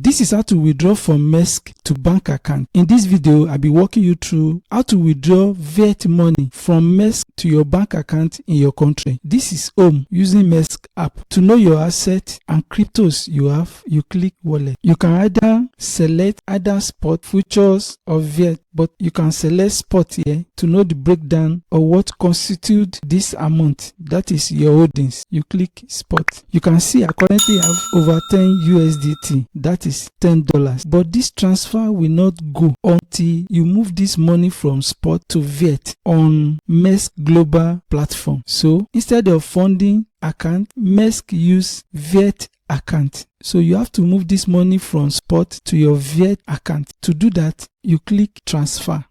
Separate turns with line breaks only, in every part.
This is how to withdraw from MEXC to bank account. In this video, I'll be walking you through how to withdraw fiat money from MEXC to your bank account in your country. This is home using MEXC app. To know your assets and cryptos you have, you click wallet. You can either select either spot, futures or fiat, but you can select spot here to know the breakdown or what constitutes this amount, that is your holdings. You click spot. You can see I currently have over 10 USDT, that is $10, but this transfer will not go until you move this money from spot to fiat on MEXC global platform. So instead of funding account, MEXC use fiat account. So you have to move this money from spot to your fiat account. To do that, you click transfer.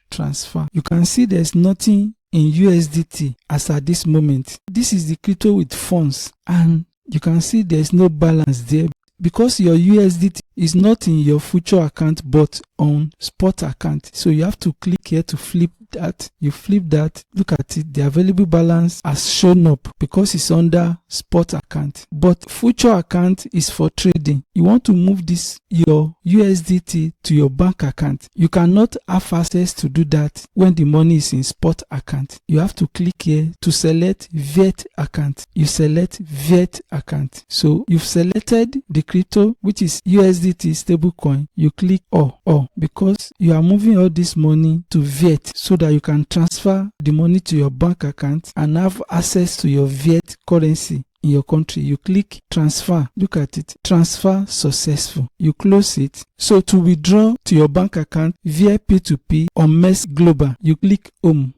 You can see there's nothing in USDT as at this moment. This is the crypto with funds, and you can see there's no balance there because your USDT is not in your future account but on spot account. So you have to click here to flip that. You flip that, look at it, the available balance has shown up because it's under spot account, but future account is for trading. You want to move this your USDT to your bank account. You cannot have access to do that when the money is in spot account. You have to click here to select fiat account. You select fiat account. So you've selected the crypto, which is USDT stablecoin. You click all because you are moving all this money to fiat so that you can transfer the money to your bank account and have access to your fiat currency in your country. You click transfer. Look at it, transfer successful. You close it. So to withdraw to your bank account via P2P on MEXC Global, you click home.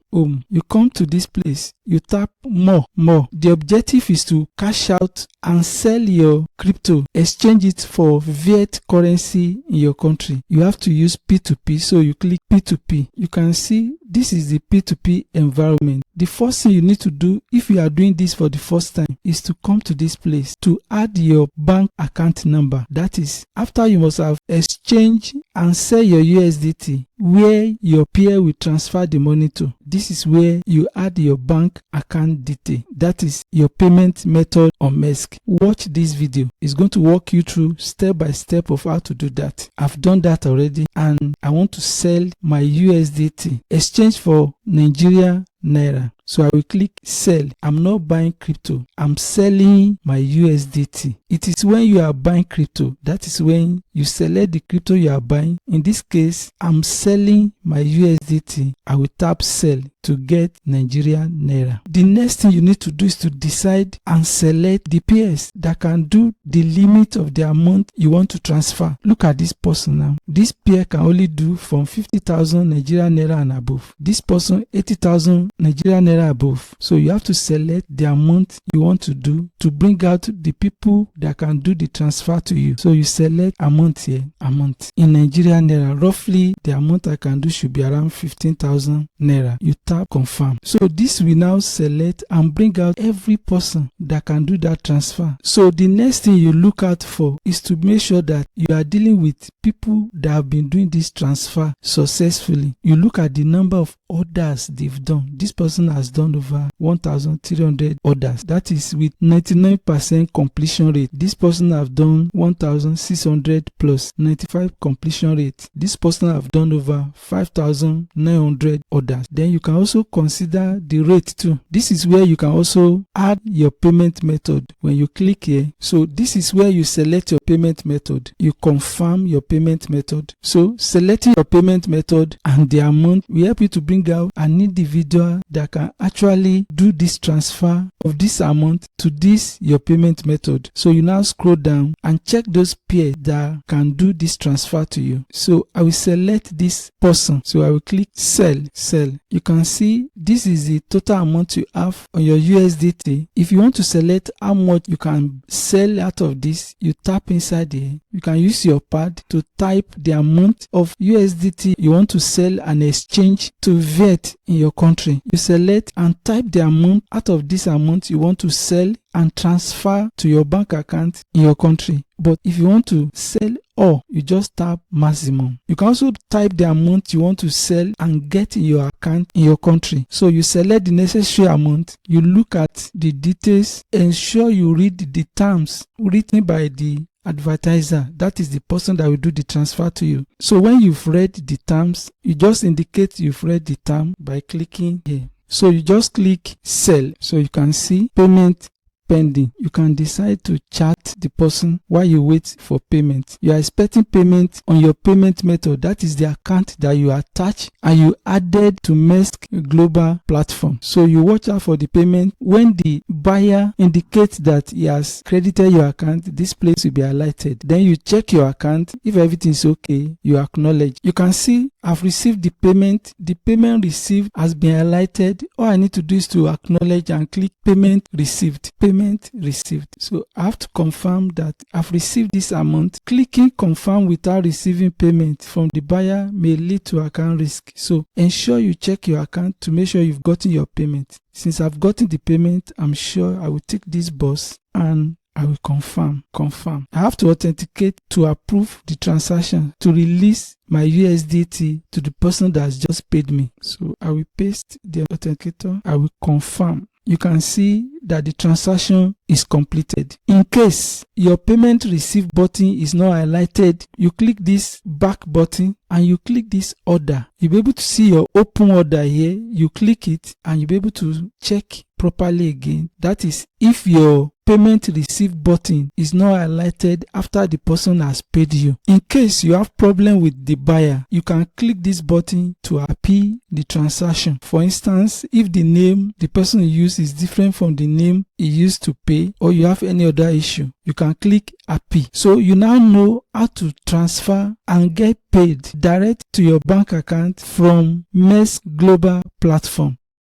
You come to this place, you tap more. The objective is to cash out and sell your crypto, exchange it for fiat currency in your country. You have to use P2P, so you click P2P. You can see this is the P2P environment. The first thing you need to do if you are doing this for the first time is to come to this place to add your bank account number. That is, after you must have exchanged and sell your USDT where your peer will transfer the money to. This is where you add your bank account detail. That is your payment method on MEXC. Watch this video. It's going to walk you through step by step of how to do that. I've done that already, and I want to sell my USDT, exchange for Nigeria Naira. So I will click sell. I'm not buying crypto, I'm selling my USDT. It is when you are buying crypto, that is when you select the crypto you are buying. In this case, I'm selling my USDT. I will tap sell to get Nigeria Naira. The next thing you need to do is to decide and select the pairs that can do the limit of the amount you want to transfer. Look at this person now. This pair can only do from 50,000 Nigeria Naira and above. This person 80,000 Nigeria Naira above. So you have to select the amount you want to do to bring out the people that can do the transfer to you. So you select amount here, amount. In Nigeria Naira, roughly the amount I can do should be around 15,000 Naira. You tap confirm. So this will now select and bring out every person that can do that transfer. So the next thing you look out for is to make sure that you are dealing with people that have been doing this transfer successfully. You look at the number of orders they've done. This person has done over 1,300 orders. That is with 99% completion rate. This person have done 1,600 plus 95 completion rate. This person have done over 5,900 orders. Then you can also consider the rate too. This is where you can also add your payment method when you click here. So this is where you select your payment method. You confirm your payment method. So selecting your payment method and the amount will help you to bring out an individual that can actually do this transfer of this amount to this your payment method. So you now scroll down and check those pairs that can do this transfer to you. So I will select this person. So I will click sell. You can see this is the total amount you have on your USDT. If you want to select how much you can sell out of this, you tap inside here. You can use your pad to type the amount of USDT you want to sell and exchange to fiat in your country. You select and type the amount out of this amount you want to sell and transfer to your bank account in your country. But if you want to sell all, you just tap maximum. You can also type the amount you want to sell and get in your account in your country. So you select the necessary amount, you look at the details, ensure you read the terms written by the advertiser, that is the person that will do the transfer to you. So when you've read the terms, you just indicate you've read the term by clicking here. So you just click sell. So you can see payment pending. You can decide to chat the person while you wait for payment. You are expecting payment on your payment method. That is the account that you attach and you added to MEXC Global platform. So you watch out for the payment. When the buyer indicates that he has credited your account, this place will be highlighted. Then you check your account. If everything is okay, you acknowledge. You can see I've received the payment. The payment received has been highlighted. All I need to do is to acknowledge and click payment received. Payment received. So I have to confirm that I've received this amount. Clicking confirm without receiving payment from the buyer may lead to account risk. So ensure you check your account to make sure you've gotten your payment. Since I've gotten the payment, I'm sure I will tick this box and I will confirm. I have to authenticate to approve the transaction to release my USDT to the person that has just paid me. So I will paste the authenticator. I will confirm. You can see that the transaction is completed. In case your payment receive button is not highlighted, you click this back button and you click this order. You'll be able to see your open order here. You click it and you'll be able to check properly again. That is, if your payment receive button is not highlighted after the person has paid you. In case you have problem with the buyer, you can click this button to appeal the transaction. For instance, if the name the person used is different from the name he used to pay, or you have any other issue, you can click appeal. So you now know how to transfer and get paid direct to your bank account from MEXC Global platform.